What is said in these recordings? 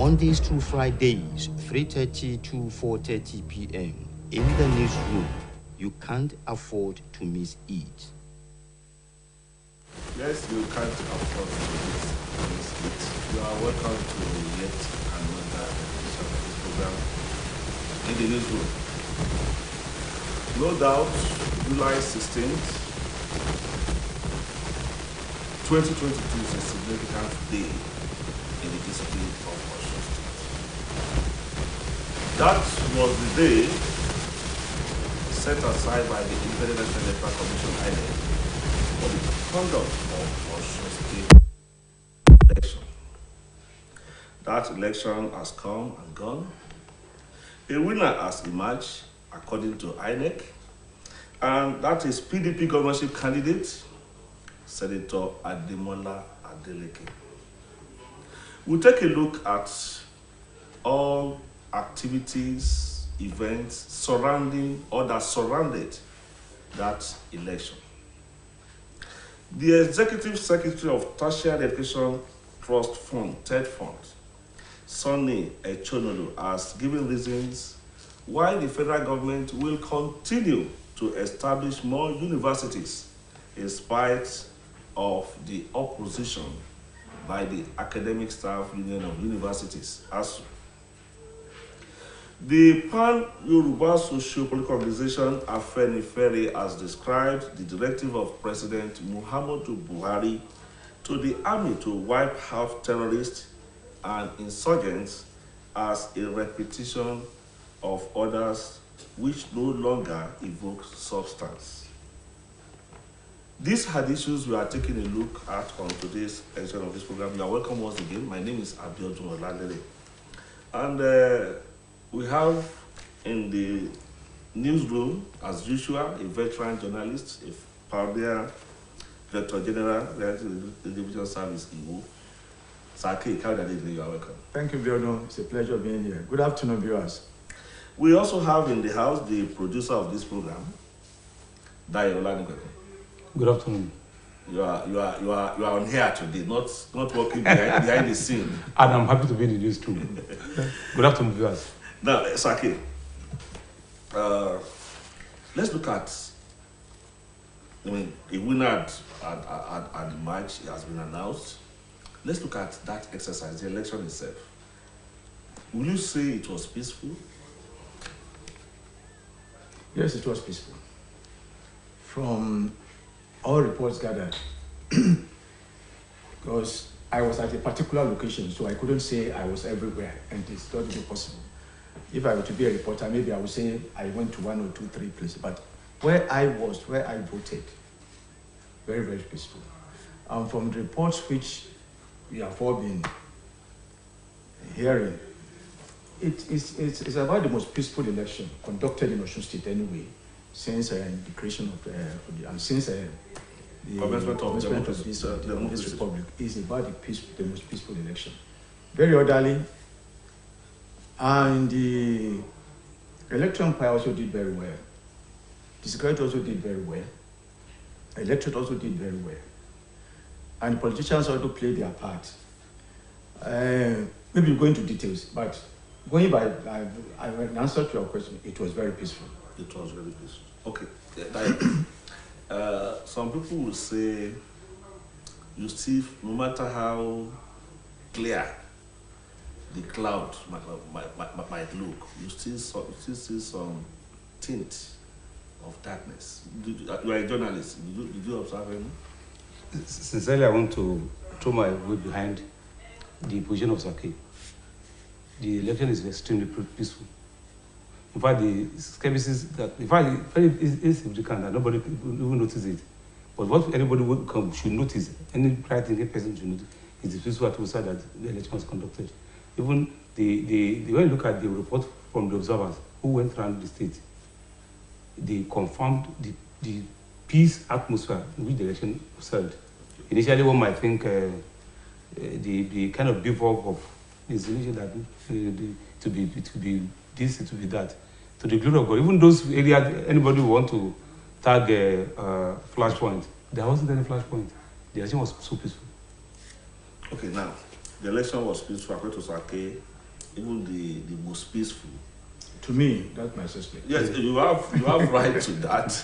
Mondays through Fridays, 3:30 to 4:30 p.m. in the newsroom. You can't afford to miss it. Yes, you can't afford to miss it. You are welcome to yet another edition of this program in the newsroom. No doubt, July 16th, 2022 is a significant day in the history of Osun State. That was the day set aside by the Independent National Electoral Commission (INEC) for the conduct of Osun State election. That election has come and gone. A winner has emerged according to INEC, and that is PDP governorship candidate, Senator Ademola Adeleke. We'll take a look at all activities, events surrounding or that surrounded that election. The Executive Secretary of Tertiary Education Trust Fund, TED Fund, Sonny Echonolu, has given reasons why the federal government will continue to establish more universities in spite of the opposition by the Academic Staff Union of Universities, ASU. The Pan-Yoruba Socio-Political Organization Afenifere has described the directive of President Muhammadu Buhari to the army to wipe out terrorists and insurgents as a repetition of orders which no longer evoke substance. These are the issues we are taking a look at on today's edition of this program. You are welcome once again. My name is Abiodun Oladele. And we have in the newsroom, as usual, a veteran journalist, a pioneer Director General, the Division Service Igbo. Saki, you are welcome. Thank you, Biodun. It's a pleasure being here. Good afternoon, viewers. We also have in the house the producer of this program, Dayo Olanigweko. Good afternoon. You are on here today, not working behind the scene. And I'm happy to be in the news too. Good afternoon, viewers. Now, Saki, let's look at. A winner at the match has been announced. Let's look at that exercise, the election itself. Will you say it was peaceful? Yes, it was peaceful. From all reports gathered, because I was at a particular location, so I couldn't say I was everywhere, and it's not even possible. If I were to be a reporter, maybe I would say I went to 1 or 2, 3 places, but where I was, where I voted, very, very peaceful. From the reports which we have all been hearing, it's about the most peaceful election conducted in Osun State anyway, since the creation of the since the commencement of this republic. Is about the most peaceful election. Very orderly, and the election umpire also did very well. The security also did very well. The electorate also did very well. And the politicians also played their part. Maybe we'll go into details, but going by in answer to your question, it was very peaceful. It was very peaceful. Okay. Some people will say, you see, no matter how clear the cloud might look, you still see some tint of darkness. You are a journalist. Did you observe any? Sincerely, I want to throw my weight behind the position of Saki. The election is extremely peaceful. In fact, the skepticism that, in fact, it's insignificant that nobody will notice it. But what anybody should notice, any right-thinking person should notice, is the peaceful atmosphere that the election was conducted. Even when you look at the report from the observers who went around the state, they confirmed the peace atmosphere in which the election was held. Initially, one might think the kind of bivouac of this election that to be this, to be that. To the glory of God, even those areas anybody who want to tag a flashpoint, there wasn't any flashpoint. The election was so peaceful. Okay, now the election was peaceful according to Sake. even the most peaceful. To me, that's my suspect. Yes, you have right to that.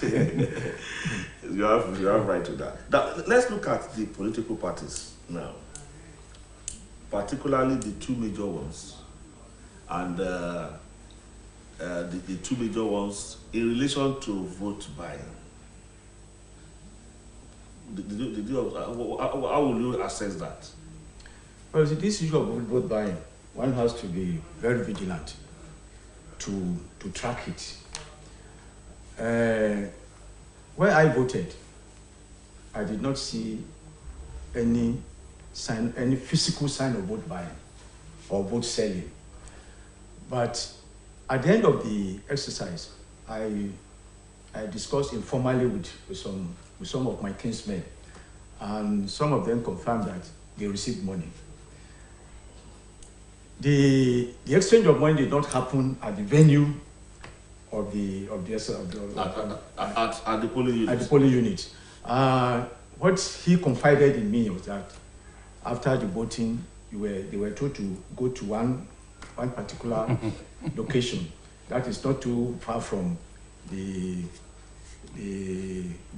you have right to that. Now, let's look at the political parties now, particularly the two major ones, and the two major ones in relation to vote buying. How will you assess that? Well, see, this issue of vote buying, one has to be very vigilant to track it. Where I voted, I did not see any physical sign of vote buying or vote selling. But at the end of the exercise, I discussed informally with some of my kinsmen, and some of them confirmed that they received money. The exchange of money did not happen at the venue at the polling unit. At the polling unit. What he confided in me was that after the voting, they were told to go to one particular location that is not too far from the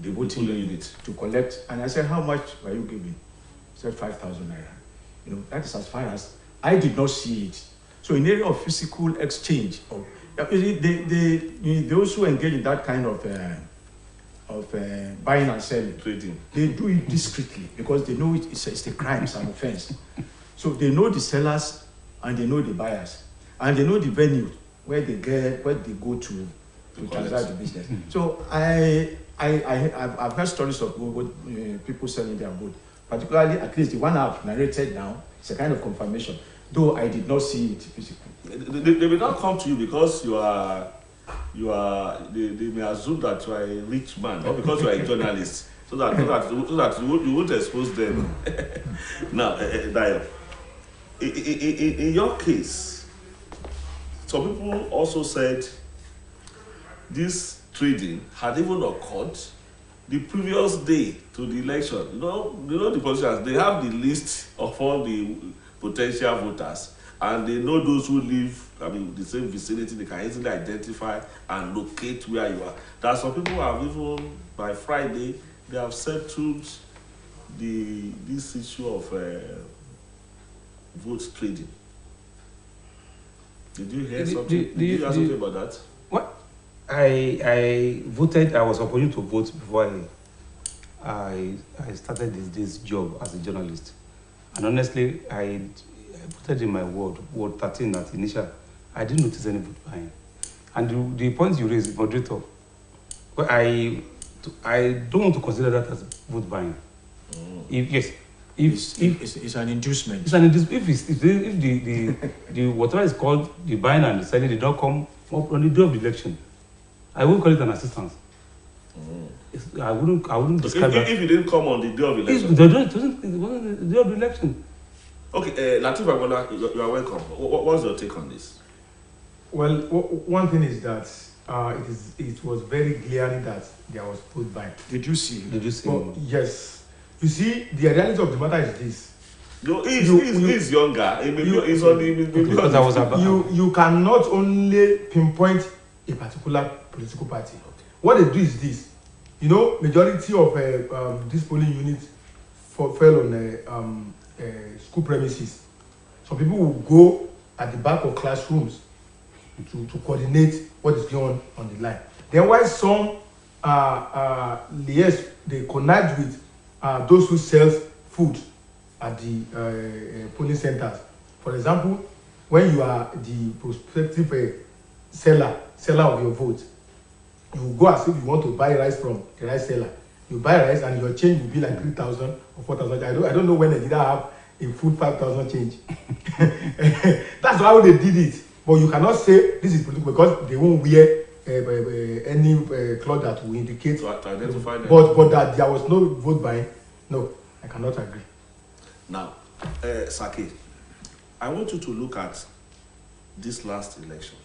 voting unit to collect. And I said, how much were you giving? He said 5,000 naira. That is as far as I did not see it. So in the area of physical exchange, those who engage in that kind of buying and selling, trading, they do it discreetly because they know it's a crime, it's an offense. So they know the sellers and they know the buyers and they know the venue where they go to transact the business. So I've heard stories of people selling their wood, particularly at least the one I've narrated now. It's a kind of confirmation, though I did not see it physically. They will not come to you because they may assume that you are a rich man or because you are a journalist, so that you won't expose them. Now, Dayo, in your case, some people also said this trading had even occurred the previous day to the election. You know the politicians, they have the list of all the potential voters, and they know those who live, the same vicinity. They can easily identify and locate where you are. There are some people who have even, by Friday, they have settled this issue of vote trading. Did you hear something? Did you hear something about that? What? I voted. I was opposing to vote before I started this job as a journalist, and honestly, I voted in my ward 13 at initial. I didn't notice any vote buying, and the points you raised, moderator, well, I don't want to consider that as vote buying. If it's an inducement. It's an inducement. If the whatever is called the buying and the selling did not come up on the day of the election, I wouldn't call it an assistance. I wouldn't describe that. If it didn't come on the day of election. It wasn't the day of the election. Okay, Latif Agbola, you are welcome. What's your take on this? Well, one thing is that it was very glaring that there was vote buying. Did you see? Well, yes. You see, the reality of the matter is this. He's younger. He's on the. You cannot only pinpoint a particular political party. Okay. What they do is this. Majority of this polling units fell on school premises. Some people will go at the back of classrooms to coordinate what is going on the line. Then while some they connect with those who sell food at the polling centers. For example, when you are the prospective seller of your vote, you go as if you want to buy rice from the rice seller. You buy rice and your change will be like 3,000 or 4,000. I don't know when they did have a full 5,000 change. That's how they did it. But you cannot say this is political because they won't wear any cloth that will indicate to identify them. But that there was no vote buying. No, I cannot agree. Now, Saki, I want you to look at this last election.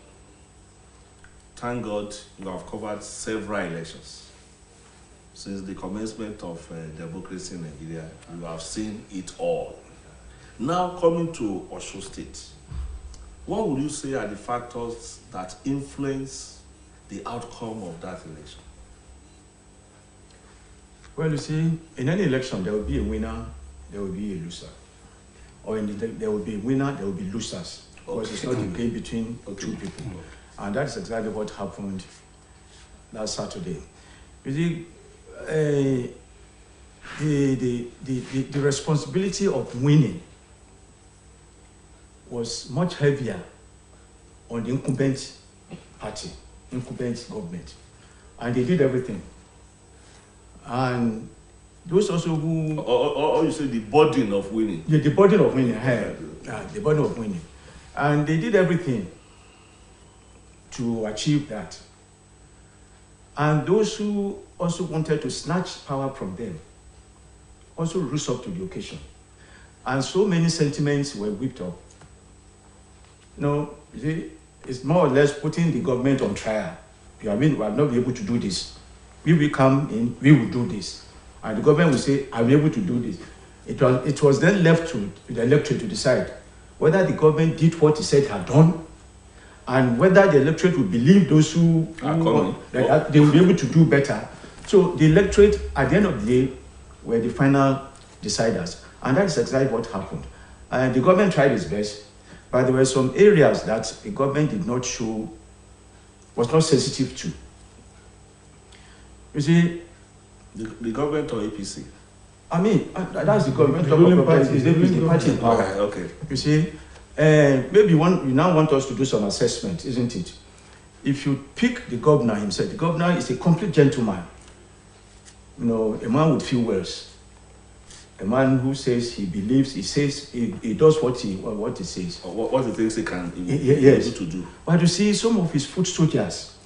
Thank God you have covered several elections. Since the commencement of democracy in Nigeria, you have seen it all. Now coming to Osun State, what would you say are the factors that influence the outcome of that election? Well, you see, in any election, there will be a winner, there will be a loser. Or there will be a winner, there will be losers. Because it's not a game between two people. And that's exactly what happened last Saturday. You see, the responsibility of winning was much heavier on the incumbent party, incumbent government. And they did everything. And those also who... Or you say the burden of winning. Yeah, the burden of winning. The burden of winning. And they did everything to achieve that. And those who also wanted to snatch power from them also rose up to the occasion. And so many sentiments were whipped up. You know, it's more or less putting the government on trial. I mean, we are not able to do this. We will come in, we will do this. And the government will say, I'm able to do this. It was then left to the electorate to decide whether the government did what he said had done, and whether the electorate will believe those who that they will be able to do better. So the electorate, at the end of the day, were the final deciders. And that is exactly what happened. And the government tried its best, but there were some areas that the government did not show, was not sensitive to. You see, the government or APC? I mean, that's the government. The ruling party. Is the party in power. Okay. You see, maybe you now want us to do some assessment, isn't it? If you pick the governor himself, the governor is a complete gentleman. You know, a man with few words. A man who says he believes, he says he does what he says. Or what he thinks he can be able to do. But you see, some of his foot soldiers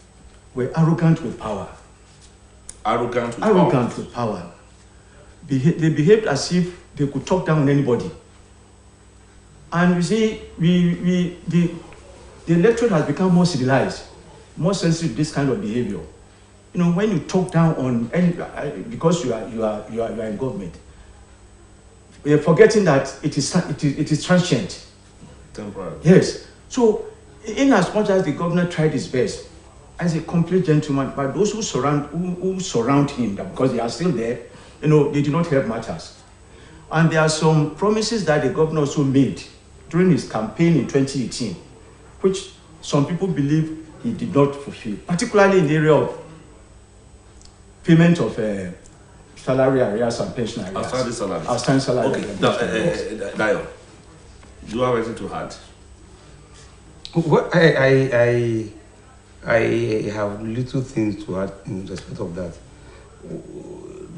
were arrogant with power. Arrogant with power. They behaved as if they could talk down on anybody. And you see, the electorate has become more civilized, more sensitive to this kind of behavior. You know, when you talk down on any, because you are in government, we are forgetting that it is transient. Temporary. Yes. So, in as much as the governor tried his best, as a complete gentleman, but those who surround him, because they are still there, you know, they do not help matters. And there are some promises that the governor also made during his campaign in 2018, which some people believe he did not fulfill, particularly in the area of payment of salary arrears and pension arrears. Outstanding salary. Okay, Dayo, do you have anything to add? Well, I have little things to add in respect of that.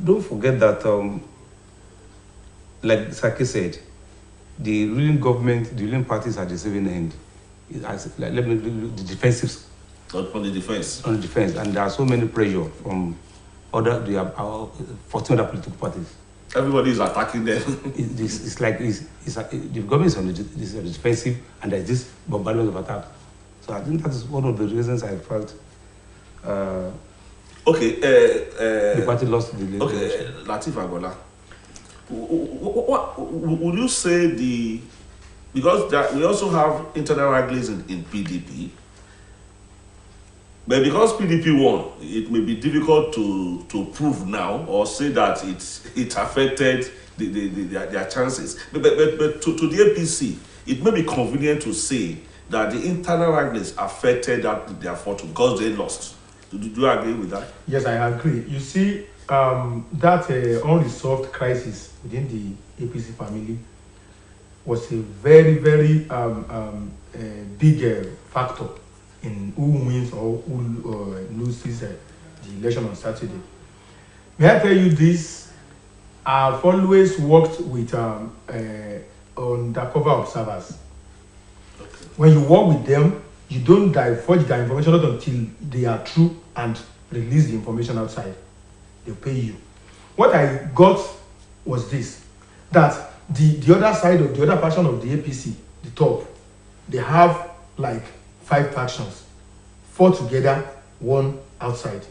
Don't forget that, like Saki said, the ruling government, the ruling parties are the receiving end. Let me the defensive. On the defense. On the defense, and there are so many pressure from other 14 other political parties. Everybody is attacking them. It's like the government is on the defensive, and there's this bombardment of attack. So I think that is one of the reasons I felt. The party lost the election. Okay, Lateef Agbola. What would you say because we also have internal wranglings in PDP, but because PDP won, it may be difficult to prove now or say that it affected their chances. But to the APC, it may be convenient to say that the internal wranglings affected their fortune because they lost. Do you agree with that? Yes, I agree. You see, that unresolved crisis within the APC family was a very, very big factor in who wins or who loses the election on Saturday. May I tell you this? I've always worked with undercover observers. Okay. When you work with them, you don't divulge their information until they are true and release the information outside. They pay you. What I got was this, that the other side of the other faction of the APC, the top, they have like 5 factions, 4 together, 1 outside.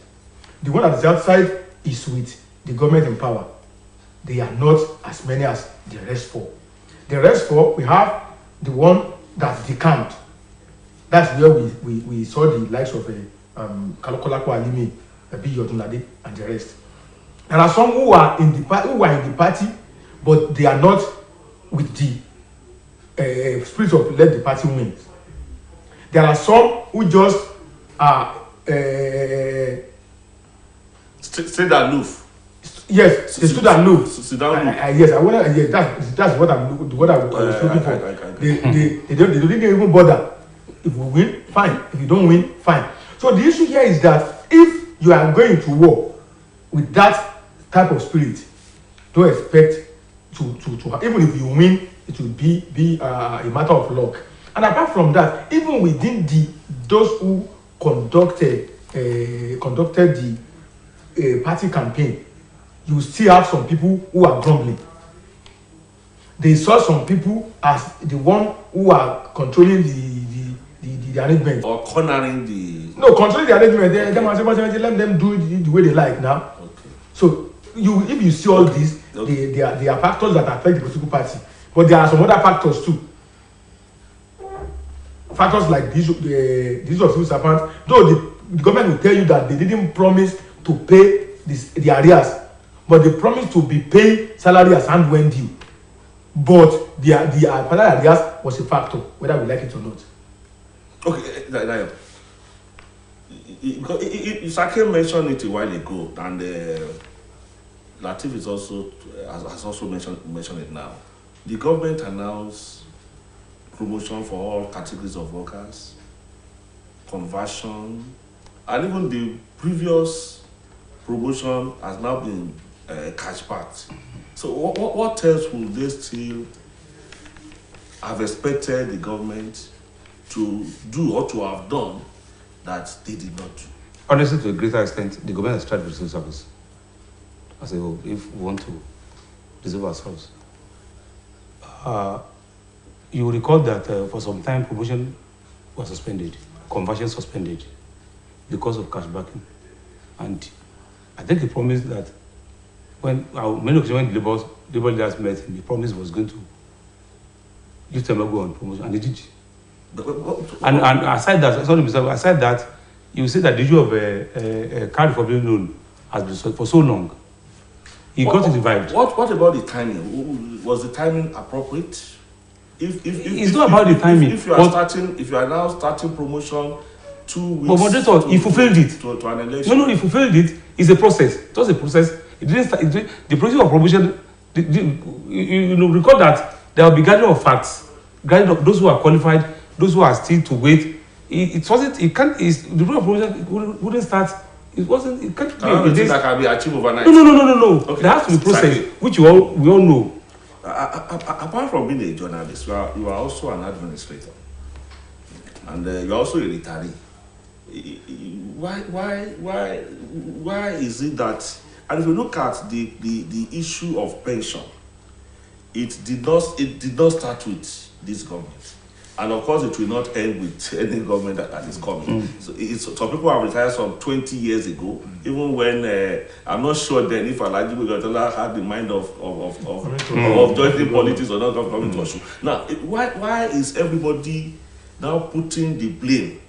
The one that is outside is with the government in power. They are not as many as the rest 4. The rest 4, we have the one that's decamped, That's where we saw the likes of Kalokolako Alimi, Abi Yodunlade, and the rest. There are some who are in the party, but they are not with the spirit of let the party win. There are some who just are stay aloof. Yes, they stood aloof. Sit down. Yes, that's what I was looking for. They didn't even bother. If we win, fine. If you don't win, fine. So the issue here is that if you are going to war with that type of spirit, don't expect to even if you win, it will be a matter of luck. And apart from that, even within those who conducted the party campaign, you still have some people who are grumbling. They saw some people as the one who are controlling the arrangement. Or cornering the... No, controlling the arrangement. Let them do it the way they like now. Okay. So, if you see all this, they are factors that affect the political party. But there are some other factors too. Factors like these of civil servants, though the government will tell you that they didn't promise to pay the arrears, but they promised to be paying salary as and when due. But the arrears was a factor, whether we like it or not. Okay, Sake mentioned it a while ago, and Latif is also has also mentioned it now. The government announced promotion for all categories of workers, conversion, and even the previous promotion has now been cash backed. So what else would they still have expected the government to do or to have done that they did not do? Honestly, to a greater extent, the government has tried with civil service as a whole, if we want to resolve ourselves. You will recall that for some time, promotion was suspended, conversion suspended because of cash backing. And I think he promised that when many occasions when the labor leaders met him, the promise was going to give them a go on promotion, and they did. And aside that, you say that the issue of a card for being loan has been for so long. He got it revived. What about the timing? Was the timing appropriate? It's not about the timing. If you are now starting promotion 2 weeks. But moderator, he fulfilled it. To an election. No, he fulfilled it. It's a process. It was a process. It didn't start. The process of promotion. You recall that there will be gathering of facts, gathering of those who are qualified, those who are still to wait. It wasn't. It can't. The process of promotion wouldn't start. It wasn't. It can't be. That can be achieved overnight. No. Okay. There has to be process, which we all know. Apart from being a journalist, you are also an administrator, and you are also a retiree. Why is it that? And if you look at the issue of pension, it did not start with this government, and of course it will not end with any government that is coming. So some people have retired some 20 years ago, even when I'm not sure then if Alhaji Boyetola had the mind of joining politics or not coming to Osun. Now, why is everybody now putting the blame,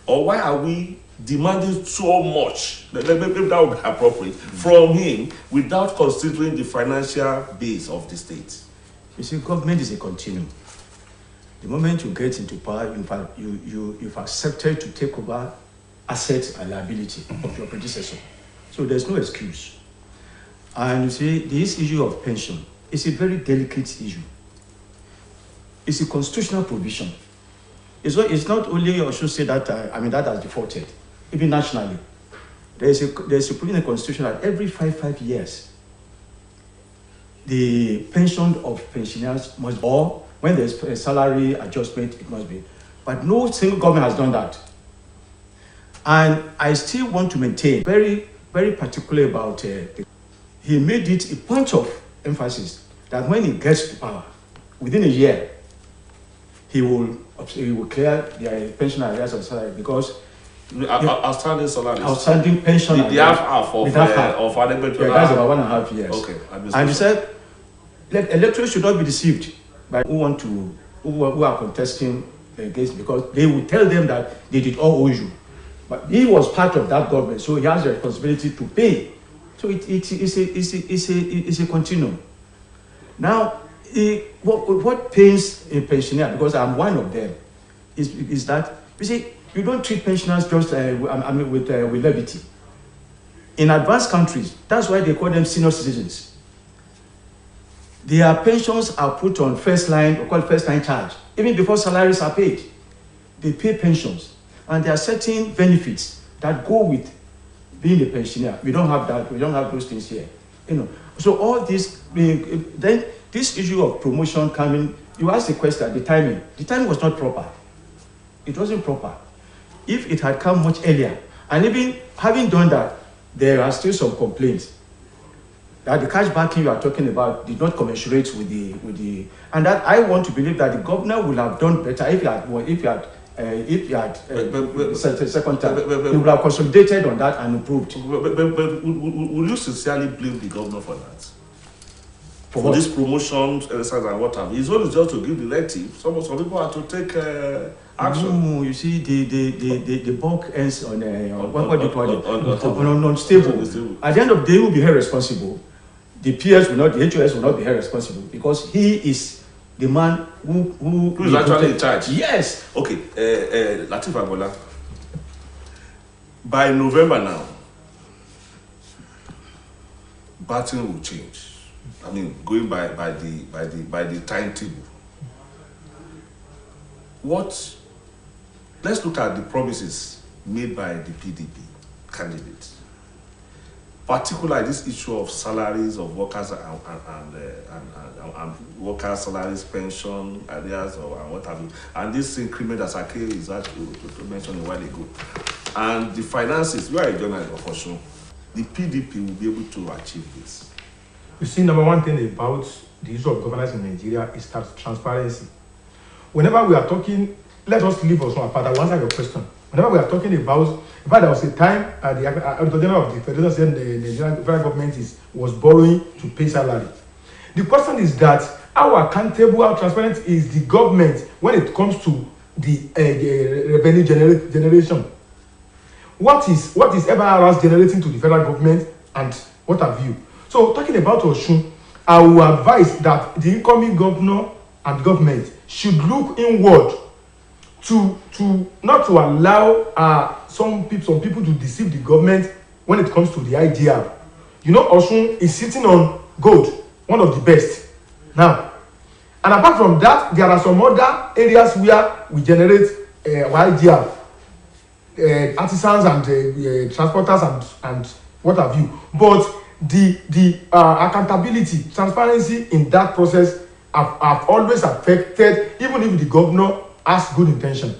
or why are we demanding so much, maybe that would be appropriate, from him without considering the financial base of the state? You see, government is a continuum. The moment you get into power, you've accepted to take over assets and liability of your predecessor. So there's no excuse. And you see, this issue of pension is a very delicate issue. It's a constitutional provision. It's not only I should say that that has defaulted. Even nationally, there's a provision in the constitution that every five years, the pension of pensioners must, or when there's a salary adjustment, it must be. But no single government has done that. And I still want to maintain, very, very particular about he made it a point of emphasis that when he gets to power, within a year, he will clear the pension arrears of salary, because outstanding salaries. Outstanding pension. The half of that's about 1.5 years. Okay. And he said, electors should not be deceived by who are contesting against, because they will tell them that they did all owe you. But he was part of that government, so he has the responsibility to pay. So it's a continuum. Now, what pains a pensioner, because I'm one of them, is that, you see, you don't treat pensioners just with levity. In advanced countries, that's why they call them senior citizens. Their pensions are put on first line, or called first line charge, even before salaries are paid. They pay pensions. And there are certain benefits that go with being a pensioner. We don't have that. We don't have those things here. So all this, then this issue of promotion coming, you asked the question, the timing. The timing was not proper. It wasn't proper. If it had come much earlier, and even having done that, there are still some complaints that the cash backing you are talking about did not commensurate with the, and that I want to believe that the governor would have done better if he had second time, he would have consolidated on that and improved. But will you sincerely blame the governor for that? For this promotion exercise and what have you? His own is just to give directive. Some people have to take action. No, you see, the bulk ends on what do you call it? On unstable. At the end of the day, he will be held responsible. The PS will not, the HOS will not be held responsible because he is the man who is actually in charge. Yes. Okay, Latif Agbola. By November now, batting will change. I mean, going by the timetable. Let's look at the promises made by the PDP candidates. Particularly this issue of salaries of workers and workers' salaries, pension, areas, and what have you. And this increment that Sake is actually mentioned a while ago. And the finances, you are a journalist for sure. The PDP will be able to achieve this. You see, number one thing about the issue of governance in Nigeria is transparency. Whenever we are talking, let us leave us apart. I will answer your question. Whenever we are talking about, in fact, there was a time the Auditor General of the Federation said the Nigerian federal government was borrowing to pay salary. The question is that how accountable, how transparent is the government when it comes to the revenue generation? What is FIRS generating to the federal government, and what have you? So talking about Osun, I will advise that the incoming governor and government should look inward to not to allow some people to deceive the government when it comes to the IDR. You know, Osun is sitting on gold, one of the best. Now, and apart from that, there are some other areas where we generate IDR, artisans and transporters and what have you. But the accountability, transparency in that process have always affected, even if the governor has good intention.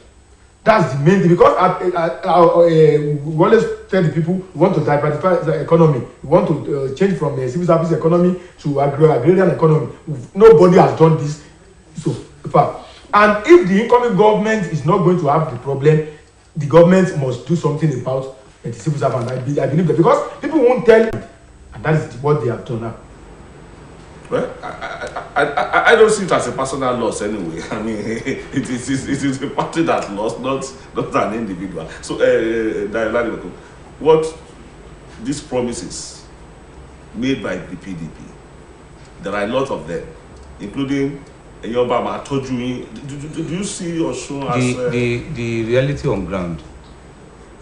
That's the main thing, because we always tell the people we want to diversify the economy. We want to change from a civil service economy to agrarian economy. Nobody has done this so far. And if the incoming government is not going to have the problem, the government must do something about the civil servant. I believe that, because people won't tell you, and that is what they have done now. Well, I don't see it as a personal loss anyway. I mean, it is a party that lost, not an individual. So, what these promises made by the PDP, there are a lot of them, including Yobama. I told you, do you see Osun as the reality on ground?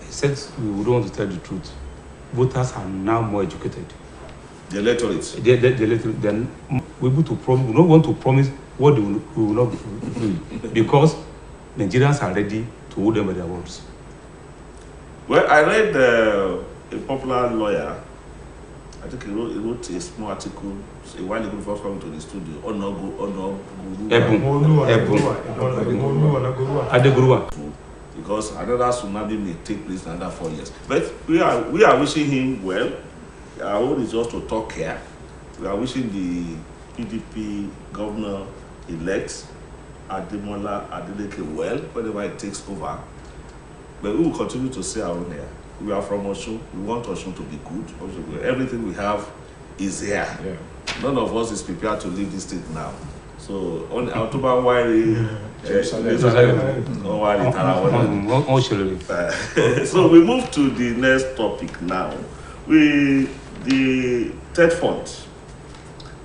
I said we don't want to tell the truth. Voters are now more educated. The electorate. The electorate. Then we're able to promise. We don't want to promise what we will not do, because Nigerians are ready to hold them by their words. Well, I read a popular lawyer. I think he wrote a small article a while ago before coming to the studio. Because another tsunami may take place in another 4 years. But we are wishing him well. Our own is just to talk here. We are wishing the PDP governor-elect Ademola Adeleke well, whenever it takes over. But we will continue to say our own here. We are from Osun. We want Osun to be good. Everything we have is here. Yeah. None of us is prepared to leave this state now. So on October why so we move to the next topic now. The third fund,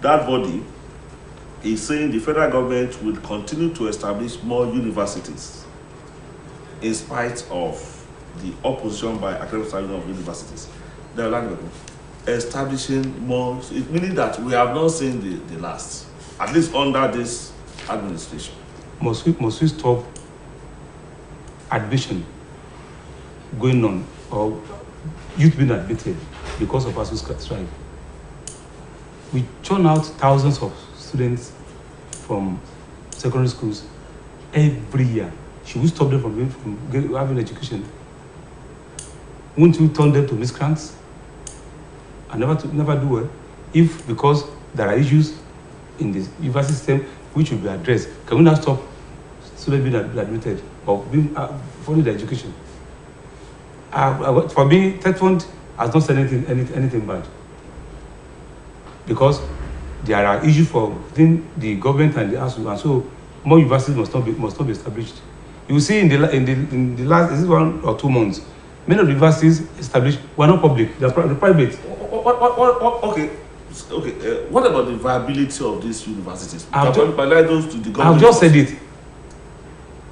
that body is saying the federal government will continue to establish more universities in spite of the opposition by academic staff of universities. They are establishing more, meaning that we have not seen the last, at least under this administration. Must we stop admission going on or youth being admitted because of ASU's strike? We churn out thousands of students from secondary schools every year. Should we stop them from having education? Won't you turn them to miscreants and never do well? If because there are issues in the university system which will be addressed, can we now stop students being admitted or being following the education? For me, third fund has not said anything bad, because there are issues within the government and the ASU, and so more universities must not be established. You will see in the last, is it 1 or 2 months, many of the universities established were not public; they are private. Okay. What about the viability of these universities? I've just said it,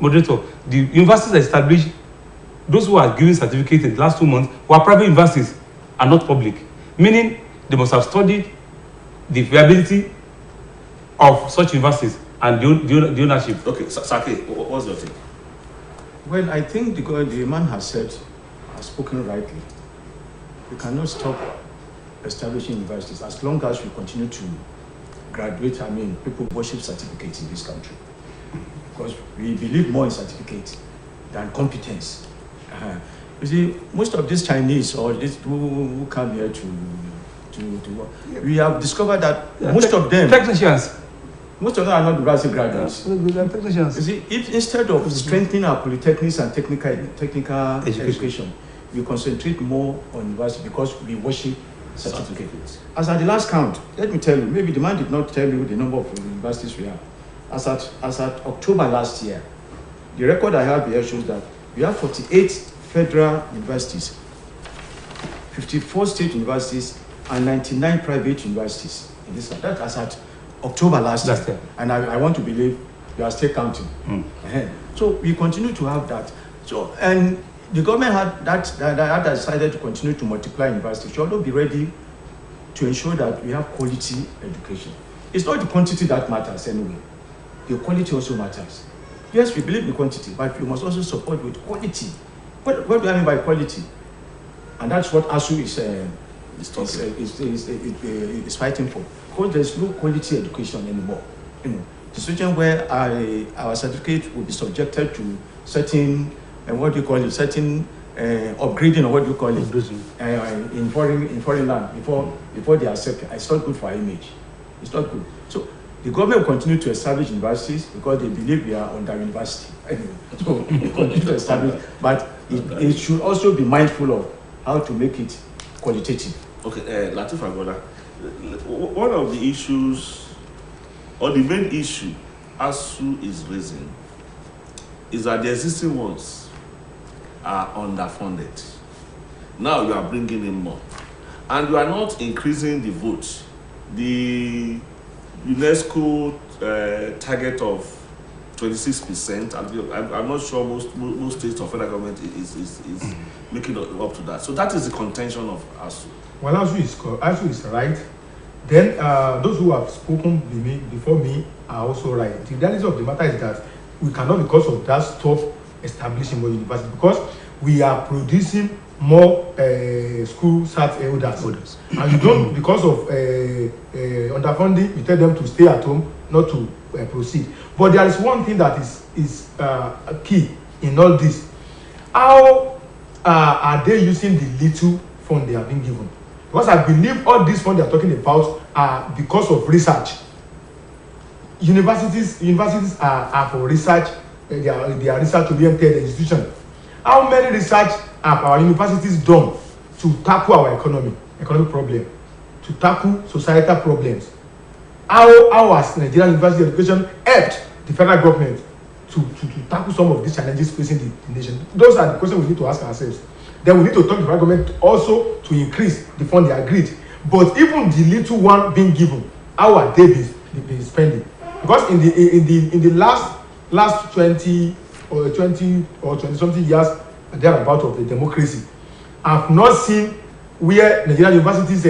moderator. The universities established, those who are giving certificates in the last 2 months were private universities and not public, meaning they must have studied the viability of such universities and the ownership. Okay, Sake, what's your take? Well, I think the man has spoken rightly. We cannot stop establishing universities as long as we continue to graduate, people worship certificates in this country. Because we believe more in certificates than competence. You see, most of these Chinese or these who come here to work, we have discovered that most of them technicians. Most of them are not university graduates. Technicians. You see, if instead of strengthening our polytechnics and technical education, we concentrate more on university because we worship certificates. As at the last count, let me tell you, maybe the man did not tell you the number of universities we have. As at October last year, the record I have here shows that we have 48 federal universities, 54 state universities, and 99 private universities in this country. That as at October last year. And I want to believe you are still counting. So we continue to have that. So, and the government had decided to continue to multiply universities. Should also be ready to ensure that we have quality education. It's not the quantity that matters anyway. The quality also matters. Yes, we believe in quantity, but we must also support with quality. What do I mean by quality? And that's what ASU is fighting for. Because there's no quality education anymore. The situation where our certificate will be subjected to certain certain upgrading, or what do you call it, in foreign land before they accept it. It's not good for our image. It's not good. So the government will continue to establish universities because they believe we are under university. So we continue to establish, but it should also be mindful of how to make it qualitative. Okay, Latif Agoda, one of the issues, or the main issue ASU is raising, is that the existing ones are underfunded. Now you are bringing in more, and you are not increasing the vote. The UNESCO target of 26%, I'm not sure most states of federal government is making up to that. So that is the contention of ASU. Well, ASU is right. Then those who have spoken before me are also right. The reality of the matter is that we cannot, because of that, stop establishing more universities, because we are producing more school start holders. And you don't, because of underfunding, you tell them to stay at home, not to proceed. But there is one thing that is key in all this. How are they using the little fund they have been given? Because I believe all these funds they are talking about are because of research. Universities are for research. They are research-oriented institutions. How many research have our universities done to tackle our economic problem, to tackle societal problems? how has Nigerian university education helped the federal government to tackle some of these challenges facing the nation? Those are the questions we need to ask ourselves. Then we need to talk to the federal government also to increase the fund they agreed. But even the little one being given, how are they been spending? Because in the last 20 or 20 something years thereabout of the democracy, I've not seen where Nigerian universities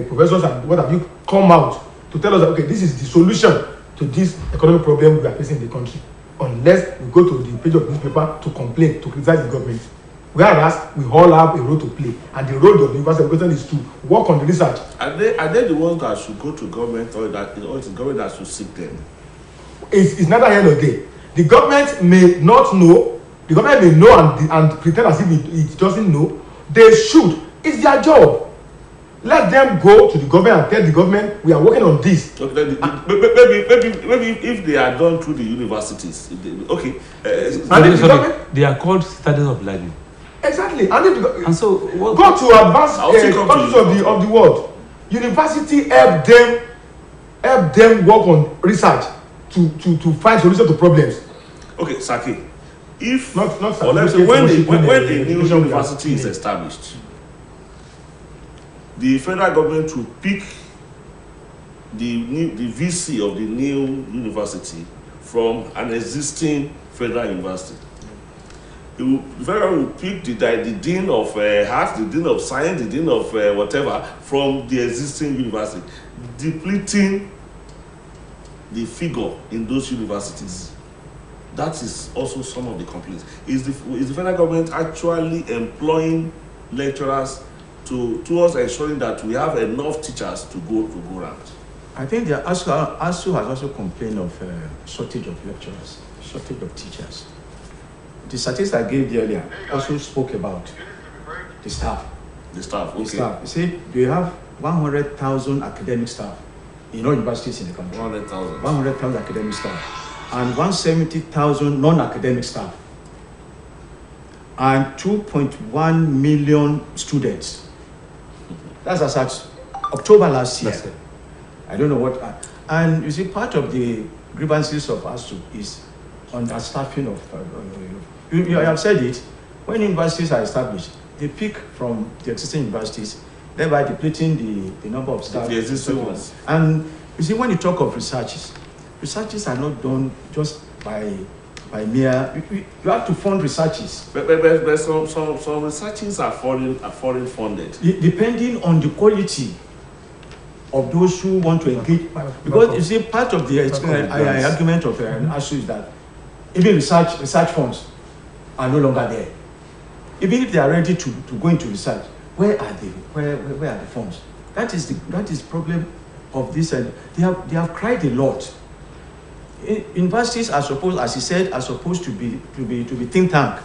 professors and what have you come out to tell us that, okay, this is the solution to this economic problem we are facing in the country, unless we go to the page of newspaper to complain, to criticize the government. Whereas we all have a role to play, and the role of the university education is to work on the research. Are they the ones that should go to government, or it's the government that should seek them? It's neither here nor there. The government may not know. The government may know and pretend as if it doesn't know. They should. It's their job. Let them go to the government and tell the government we are working on this. Okay, maybe if they are done through the universities, they are called citadels of learning. Exactly. And so go to advanced countries of the world. University help them work on research to find solutions to problems. Okay, Saki. If not let's say when a new university is established, the federal government will pick the VC of the new university from an existing federal university. The federal will pick the dean of arts, the dean of science, the dean of whatever from the existing university, depleting the figure in those universities. That is also some of the complaints. Is the federal government actually employing lecturers towards ensuring that we have enough teachers to go around? I think the ASU has also complained of shortage of lecturers, shortage of teachers. The statistics I gave you earlier also spoke about the staff. The staff, okay. The staff. You see, we have 100,000 academic staff in all universities in the country. 100,000. 100,000 academic staff. And 170,000 non-academic staff. And 2.1 million students. That's as at October last year. I don't know what. And you see, part of the grievances of ASU is on the staffing of. You have said it. When universities are established, they pick from the existing universities, thereby depleting the number of staff. The existing ones. And you see, when you talk of researches are not done just by mere. You have to fund researches. But some researches are foreign funded. Depending on the quality of those who want to engage. Because you see, part of the argument of ASU is that even research funds are no longer there. Even if they are ready to go into research, where are they? Where are the funds? That is the problem of this. And they have cried a lot. Universities are supposed, as he said, to be think tank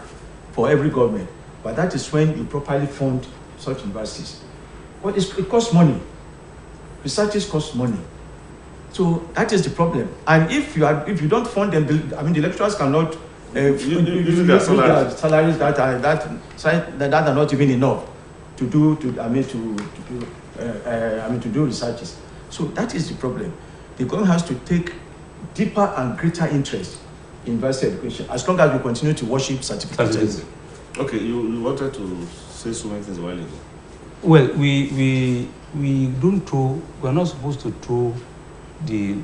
for every government. But that is when you properly fund such universities. But it costs money. Researches cost money. So that is the problem. And if you don't fund them, the lecturers cannot use their salaries that are not even enough to do researches. So that is the problem. The government has to take deeper and greater interest in university education as long as we continue to worship certificates. Okay, you wanted to say so many things a while ago. Well, we are not supposed to throw the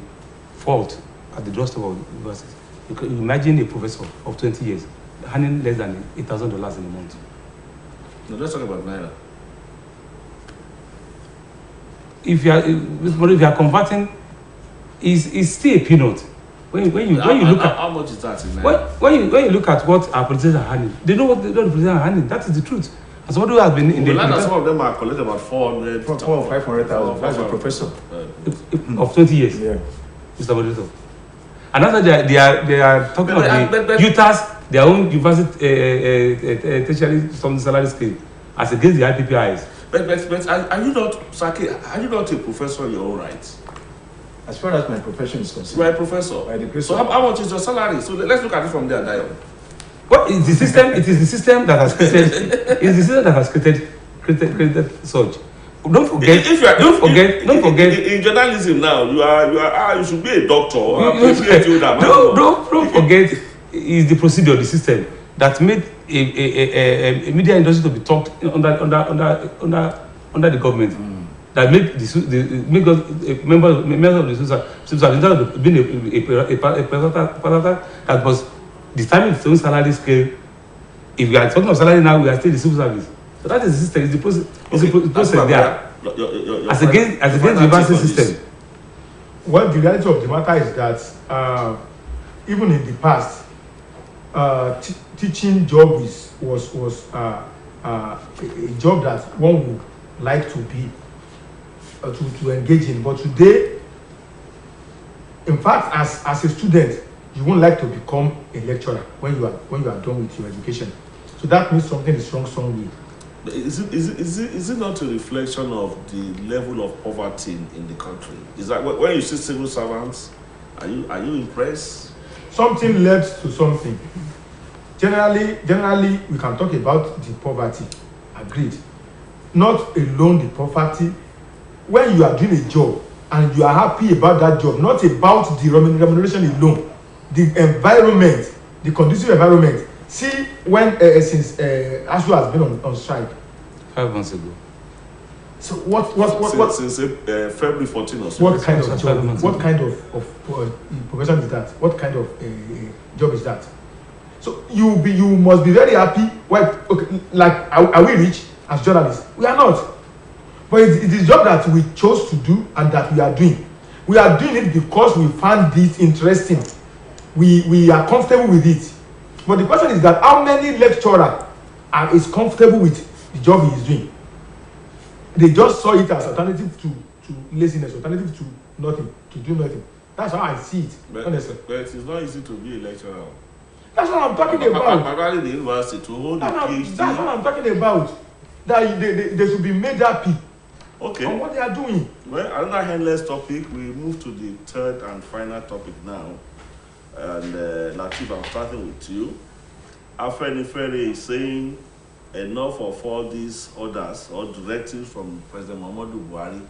fault at the doorstep of the universities. You can imagine a professor of 20 years earning less than $8,000 in a month. No, let's talk about Naira. If you are converting, it's still a peanut. When you look at how much is that in Naira? When you look at what our politicians are earning, they know what the politicians are earning. That is the truth. As somebody who has been in some of them are collecting about 400 or 500,000. That's a professor of 20 years. Yeah, Mr. Moderator. And after they are talking about the UTAS, their own university tertiary salary scale, as against the IPPIs. But are you not, Saki? Are you not a professor in your own right? As far as my profession is concerned. You are a professor. So how much is your salary? So let's look at it from there, Dio. What is the system? It is the system that has created. It is the system that has created such. Don't forget. If you are, Don't forget. In journalism now, you should be a doctor. Don't forget. Is the procedure, the system that made a media industry to be talked under the government. That made make us members of the civil service being a parameter that was determining its own salary scale. If we are talking of salary now, we are still the civil service. So that is the system. It's the process. It's the process there. As against the university system. Well, the reality of the matter is that even in the past, teaching job was a job that one would like to be to engage in. But today, in fact, as a student, you won't like to become a lecturer when you are done with your education. So that means something is wrong somewhere. Is it not a reflection of the level of poverty in the country? Is that when you see civil servants, are you impressed? Something led to something. Generally, we can talk about the poverty. Agreed. Not alone the poverty. When you are doing a job and you are happy about that job, not about the remuneration alone, the environment, the conducive environment. See, when since ASU has been on strike 5 months ago. So what since February 14 or so. What kind of job? What kind of profession is that? What kind of job is that? So you must be very happy. Well, okay, like are we rich as journalists? We are not. But it is a job that we chose to do and that we are doing. We are doing it because we found this interesting. We are comfortable with it. But the question is that how many lecturer is comfortable with the job he is doing? They just saw it as alternative to laziness, alternative to nothing, to do nothing. That's how I see it, honestly. But it's not easy to be a lecturer. That's what I'm talking about. Particularly in the university to hold a PhD. That's what I'm talking about. That they should be made happy. Okay. On what they are doing. Well, another endless topic. We move to the third and final topic now. And Latif, I'm starting with you. Afenifere is saying enough of all these orders or directives from President Muhammadu Buhari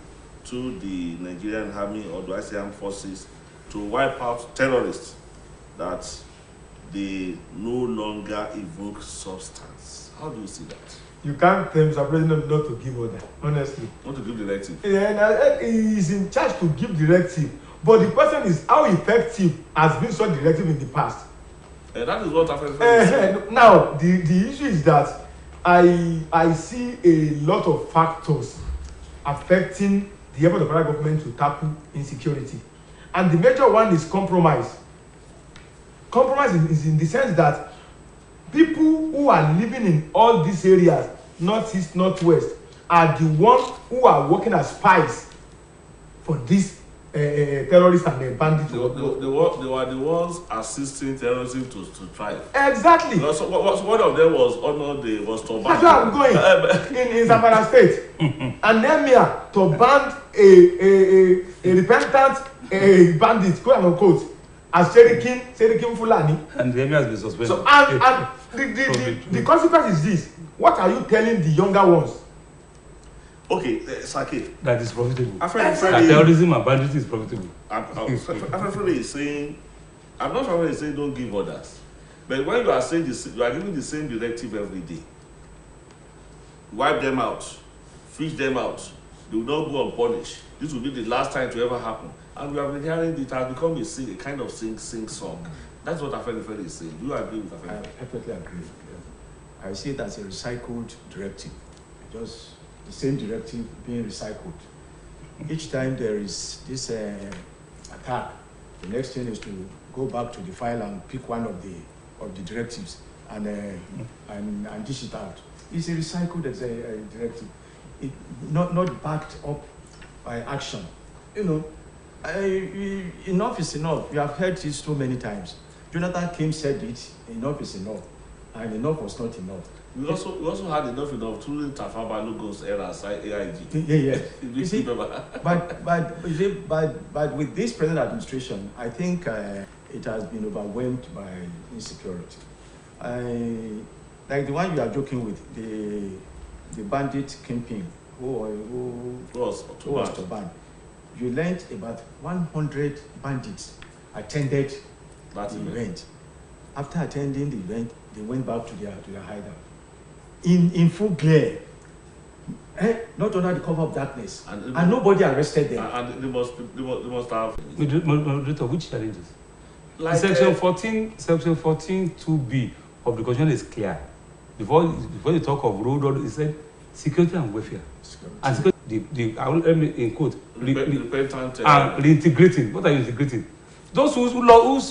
to the Nigerian Army or the ICM forces to wipe out terrorists, that they no longer evoke substance. How do you see that? You can't tell Mr. President not to give order, honestly. Not to give directive. Yeah, he is in charge to give directive. But the question is how effective has been such directive in the past. That is what happened. Now, the issue is that I see a lot of factors affecting the effort of the federal government to tackle insecurity. And the major one is compromise. Compromise is in the sense that people who are living in all these areas, northeast, northwest, are the ones who are working as spies for these terrorists and bandits. They were the ones assisting terrorism to thrive. Exactly. So one of them was was to ban. That's where I'm going. in Zamfara State, an emir to ban a repentant bandit, quote unquote, as Serikin Fulani. And the emir has been suspended. So and the consequence is this: what are you telling the younger ones? Okay, Saki. That is profitable. That terrorism and banditry is profitable. Afenifere is saying, I'm not sure saying don't give orders, but when you are saying this, you are giving the same directive every day. Wipe them out, fish them out. They will not go unpunished. This will be the last time to ever happen. And we have been hearing it has become a kind of sing song. That's what Afenifere is saying. Do you agree with Afenifere? I perfectly agree. I see it as a recycled directive. Just the same directive being recycled. Each time there is this attack, the next thing is to go back to the file and pick one of the directives and dish it out. It's a recycled directive, not backed up by action. You know, enough is enough. We have heard this so many times. Jonathan Kim said it. Enough is enough, and enough was not enough. We also had enough during Tafa Balogun's era as AIG. Yeah. You see, but with this present administration, I think it has been overwhelmed by insecurity. Like the one you are joking with, the bandit kingpin who was to ban. You learned about 100 bandits attended that the event. After attending the event, they went back to their hideout in full glare, not under the cover of darkness, and nobody arrested them. And they must have. Moderator, which challenges? Like Section 14 2B of the Constitution is clear. Before you talk of road, it said security and welfare. And security, let me in quote, reintegrating. What are you integrating? Those whose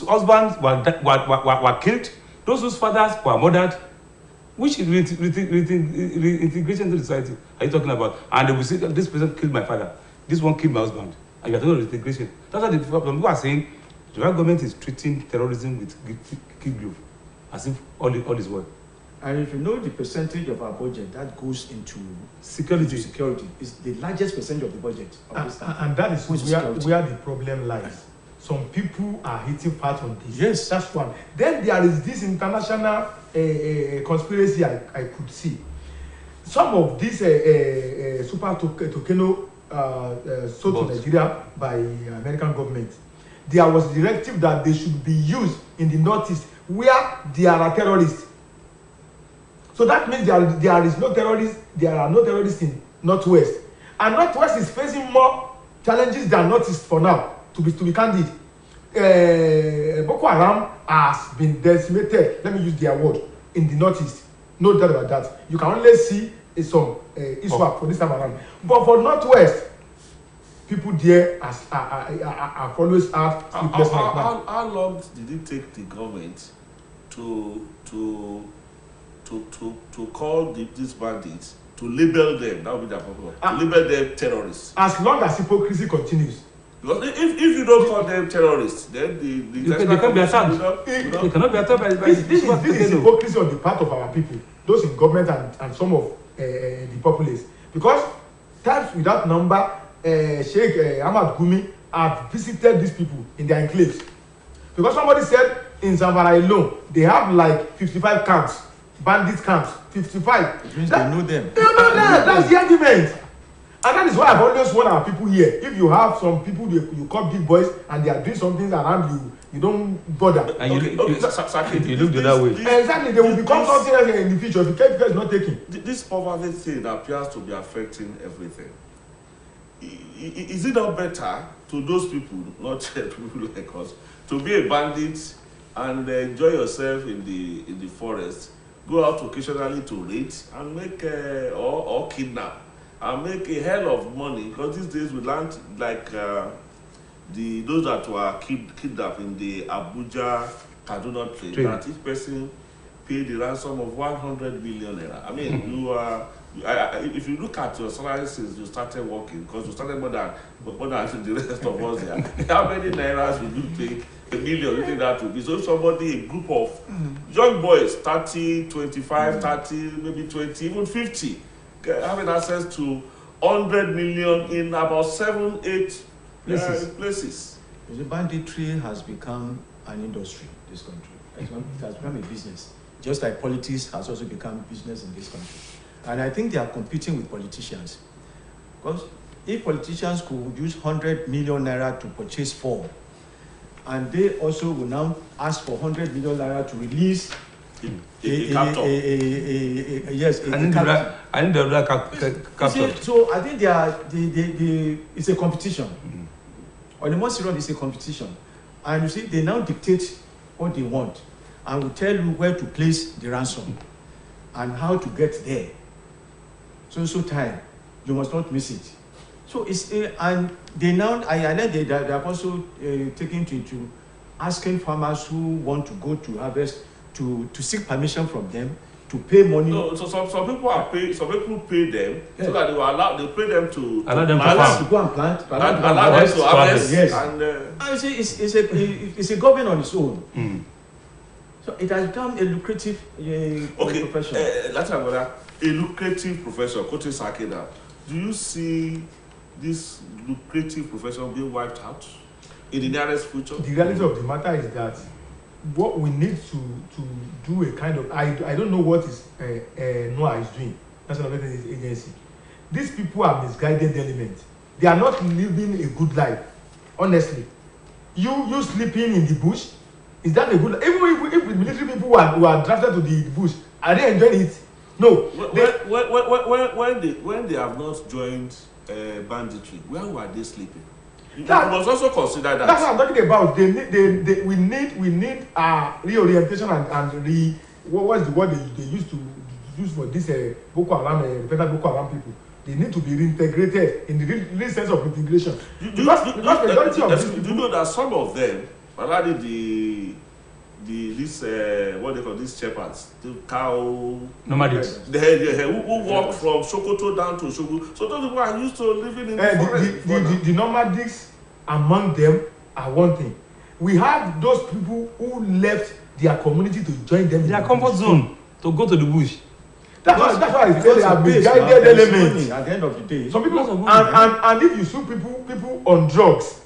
husbands were killed, those whose fathers were murdered, which reintegration into society are you talking about? And they will say, this person killed my father, this one killed my husband, and you are talking about reintegration. That's what the problem. People are saying the federal government is treating terrorism with kid glove, as if all is well. And if you know the percentage of our budget that goes into security is the largest percentage of the budget. And that is where the problem lies. Some people are hitting part on this. Yes, that's one. Then there is this international conspiracy I could see. Some of this super Tokeno sold to Nigeria by American government. There was a directive that they should be used in the Northeast where there are terrorists. So that means there are no terrorists in Northwest. And Northwest is facing more challenges than Northeast for now, to be candid. Boko Haram has been decimated, let me use their word, in the Northeast. No doubt about that. You can only see some ISWAP for this time around. But for Northwest, people there have always had sleepless nights now. How long did it take the government to call these bandits, to label them? That would be the problem. To label them terrorists. As long as hypocrisy continues. Because if you don't call them terrorists, then they can't be attacked. They cannot be attacked by this is hypocrisy on the part of our people, those in government and some of the populace. Because times without number, Sheikh Ahmad Gumi have visited these people in their enclaves. Because somebody said in Zamfara alone, they have like 55 camps, bandit camps, 55. It means they know them. They know them. That's the argument. And that is why I've always warned our people here. If you have some people you call big boys and they are doing something around you, you don't bother. And you look the other way. Exactly, they will become something else in the future if the care is not taken. This poverty thing appears to be affecting everything. Is it not better to those people, not people like us, to be a bandit and enjoy yourself in the forest, go out occasionally to raid and make or kidnap and make a hell of money? Because these days we learned like those that were kidnapped in the Abuja Kaduna trade, that each person paid the ransom of 100 million naira. I mean, you are. If you look at your salary since you started working, because you started more than the rest of us here, how many nairas would you take? A million, you think that would be? So somebody, a group of young boys, 30, 25, 30, maybe 20, even 50, having access to 100 million in about 7-8 places. The banditry has become an industry in this country. It has become a business. Just like politics has also become business in this country. And I think they are competing with politicians. Because if politicians could use 100 million naira to purchase 4, and they also will now ask for 100 million naira to release capture. So I think it's a competition. On the most serious, it's a competition. And you see, they now dictate what they want and will tell you where to place the ransom and how to get there. So time, you must not miss it. So it's and they now I know they are also taking to asking farmers who want to go to harvest to seek permission from them to pay money. No, so some people are pay. Some people pay them so that they will allow. They pay them to allow them to go and plant. Allow them to harvest. Yes. And you see, it's a government on its own. So it has become a lucrative profession. Let's have a lucrative profession. Kote Sakeda, do you see this lucrative profession being wiped out in the nearest future? The reality of the matter is that what we need to do a kind of I don't know what is NOAA is doing, National Weather Agency. these people are misguided elements. They are not living a good life, honestly. You sleeping in the bush, is that a good life? Even if the military people who are drafted to the bush, are they enjoying it? No. When they have not joined banditry, where were they sleeping? You must also consider that. That's what I'm talking about. We need reorientation and what's the word they used to use for this Boko Haram, Boko Haram people. They need to be reintegrated in the real sense of integration. Do you know that some of them, already what they call these shepherds, the cow nomadics, who walk from Sokoto down to Shogu. So those people are used to living in the forest. The nomadics among them are one thing. We have those people who left their community to join them in their comfort zone to go to the bush. That's why I say they are misguided elements. At the end of the day, some people and if you see people on drugs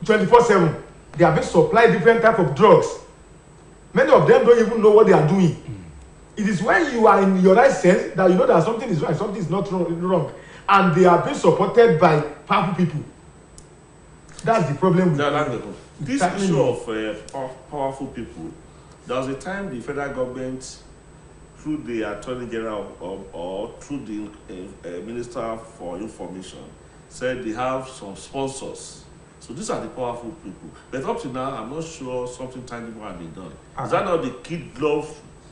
24/7, they are being supplied different type of drugs. Many of them don't even know what they are doing. It is when you are in your right sense that you know that something is right, something is not wrong, and they are being supported by powerful people. That's the problem with this issue of powerful people. There was a time the federal government, through the Attorney General or through the Minister for Information, said they have some sponsors. So these are the powerful people. But up to now, I'm not sure something tangible has been done. Is that not the kid glove,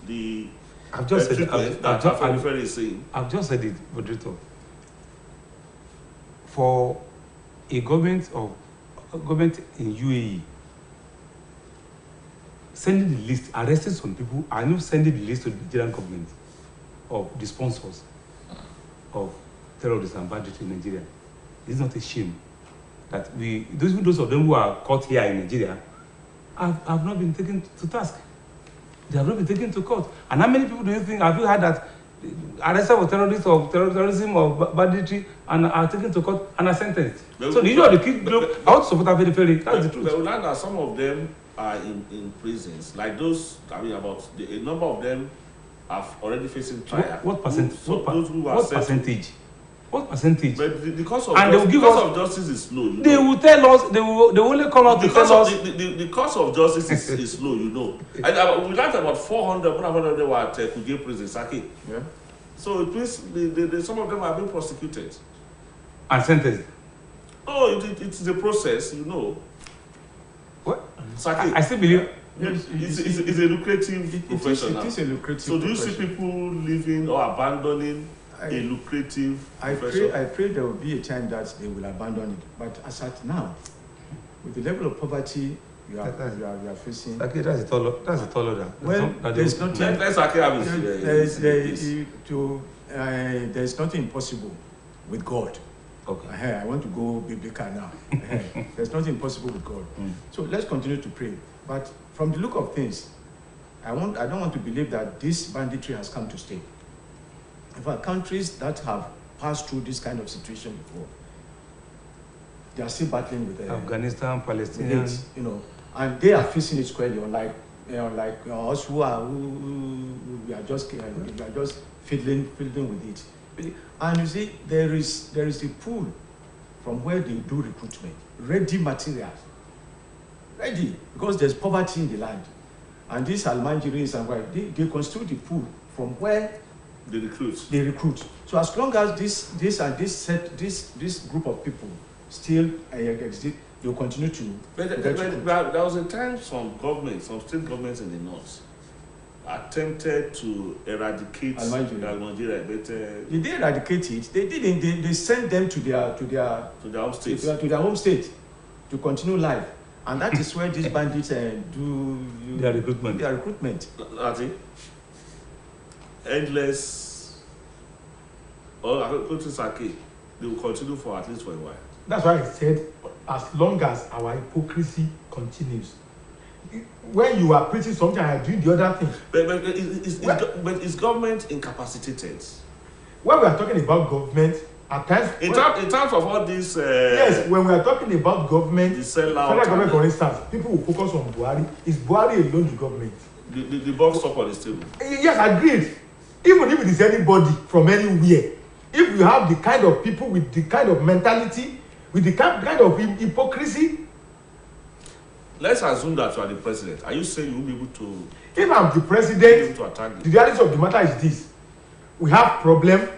the I've just said saying? I've just said it, moderator. For a government in UAE sending the list, arresting some people, I know sending the list to the Nigerian government of the sponsors of terrorism and banditry in Nigeria. It's not a shame that those of them who are caught here in Nigeria have not been taken to task. They have not been taken to court. And how many people do you think have you heard that arrested for terrorism or banditry and are taken to court and are sentenced? So the issue of the kid group, I want to support that very. That's the truth. But we learned that some of them are in prisons. Like those, a number of them are already facing trial. What percentage? What percentage? But the cost of justice is low. They will tell us. They will only come out to tell us. The cost of justice is low. You know. And we learned about 400. 100 they were at Kuje prison, Saki. Yeah. So it means some of them are being prosecuted And sentenced. Oh, it's a process, you know. What? Saki. I still believe. It's a lucrative profession. It is a lucrative. So do you see people leaving or abandoning a lucrative profession? I pray there will be a time that they will abandon it. But as at now, with the level of poverty you are facing, Okay, that's a tall order. Well, there's nothing. Let's have There's nothing impossible with God. Okay. I want to go biblical now. There's nothing impossible with God. So let's continue to pray. But from the look of things, I don't want to believe that this banditry has come to stay. In fact, countries that have passed through this kind of situation before, they are still battling with Afghanistan, Palestine, you know, and they are facing it squarely. Unlike us who are just fiddling with it. And you see, there is a pool from where they do recruitment, ready materials, ready, because there's poverty in the land, and these Almanjiris and why they constitute the pool from where they recruit. So as long as this group of people still exist, they'll continue to. But there was a time some state governments in the north attempted to eradicate Almanjira, but did they eradicate it? They didn't. They sent them to their home state. To their home state to continue life, and that is where these bandits do their recruitment. That's it. Endless. Or go to Saki, they will continue for at least for a while. That's why I said, as long as our hypocrisy continues. When you are preaching something and doing the other thing. But is government incapacitated? When we are talking about government, at times. In terms of all this. Yes, when we are talking about government, federal government, for instance, people will focus on Buhari. Is Buhari alone the government? The box top on the table. Yes, agreed. Even if it is anybody from anywhere, if we have the kind of people with the kind of mentality, with the kind of hypocrisy. Let's assume that you are the president. Are you saying you will be able to? If I'm the president, the reality of the matter is this: we have problem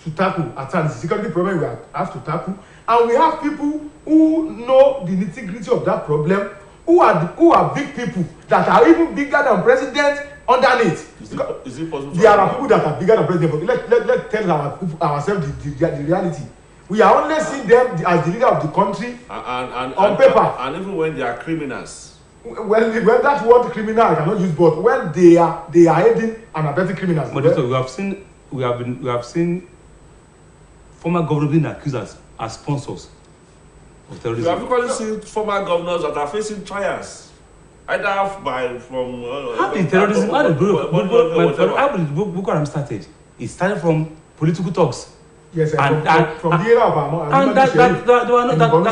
to tackle at hand. The security problem we have to tackle, and we have people who know the nitty-gritty of that problem, who are big people that are even bigger than president underneath. Is it possible? There are people that are bigger than president, but let's tell ourselves the reality. We are only seeing them as the leader of the country on paper. And even when they are criminals. Well, that's what criminal I cannot use, but when they are aiding and abetting criminals. But we have seen former governors being accused as sponsors of terrorism. We have equally seen former governors that are facing trials, either from. How did terrorism? How did Boko Haram started? It started from political talks. Yes, from the era of and that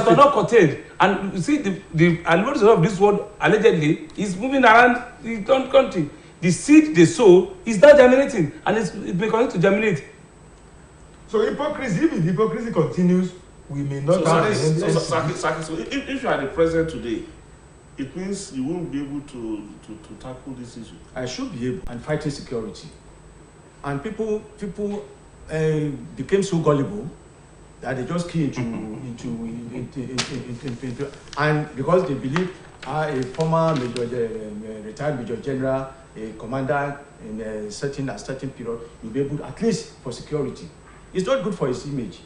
were not curtailed. And you see, the administration of this world allegedly is moving around the country. The seed they sow is not germinating, and it's been continuing to germinate. So hypocrisy, if the hypocrisy continues, we may not have. So if you are the president today, it means you won't be able to tackle this issue. I should be able, and fighting security. And people became so gullible that they just key into and because they believe a former retired major general, a commander in a certain period, will be able to, at least for security. It's not good for his image.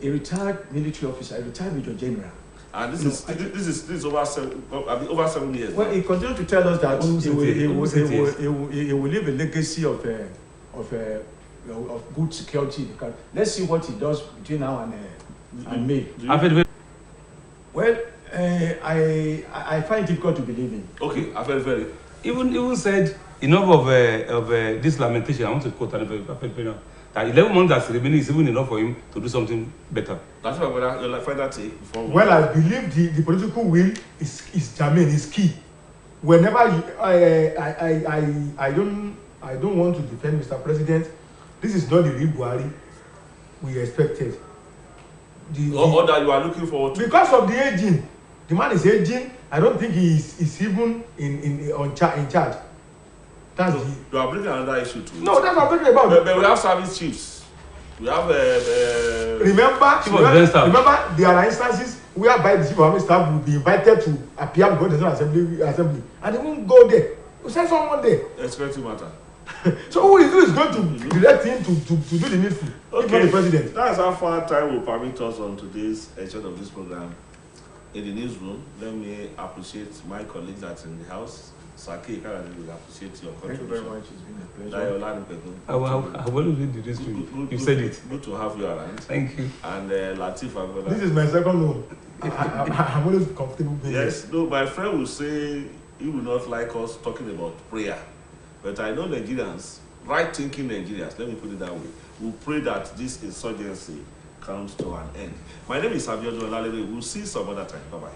A retired military officer, a retired major general. And this is over 7 years. Well, he continues to tell us that he will leave a legacy of good security. Let's see what he does between now and May. Well, I find it difficult to believe in. Okay, I felt very. Even said enough of this lamentation. I want to quote that 11 months that's remaining is even enough for him to do something better. That's why you'll find that take. Well, I believe the political will is germane, is key. Whenever I don't want to defend Mr. President. This is not the real Buhari we expected. Or that you are looking forward to. Because of the aging. The man is aging. I don't think he is even in charge. That's you are bringing another issue to it. No, that's what I'm talking about. But we have service chiefs. We have remember there are instances whereby the chief of army staff will be invited to appear before the National Assembly and they won't go there. You send someone there. Expensive matter. So who is going to direct him to do the needful? Okay. If not the president. That's how far time will permit us on today's edition of this program. In the newsroom, let me appreciate my colleagues that's in the house. Saki, I will appreciate your contribution. Thank you very much. It's been a pleasure. I will read the newsroom. You said it. Good to have you around. Thank you. And Latif, this is my second one. I'm always comfortable being yes, no, my friend will say he will not like us talking about prayer. But I know Nigerians, right-thinking Nigerians, let me put it that way, will pray that this insurgency comes to an end. My name is Abiodun Olalere. We'll see you some other time. Bye-bye.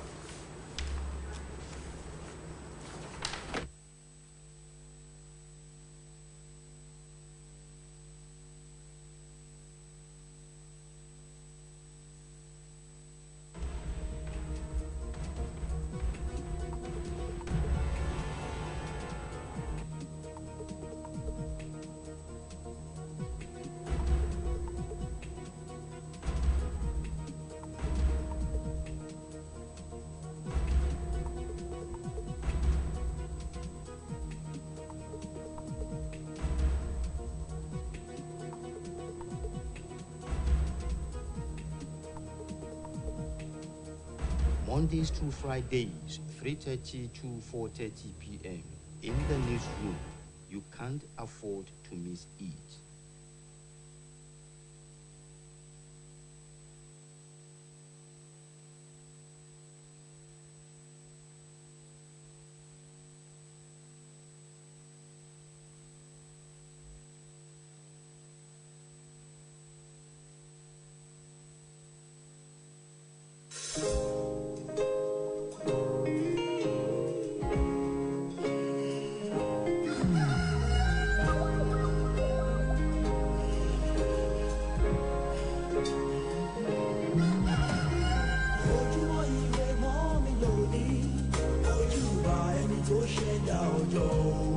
Mondays to Fridays, 3:30 to 4:30 p.m. in the newsroom. You can't afford to miss it. your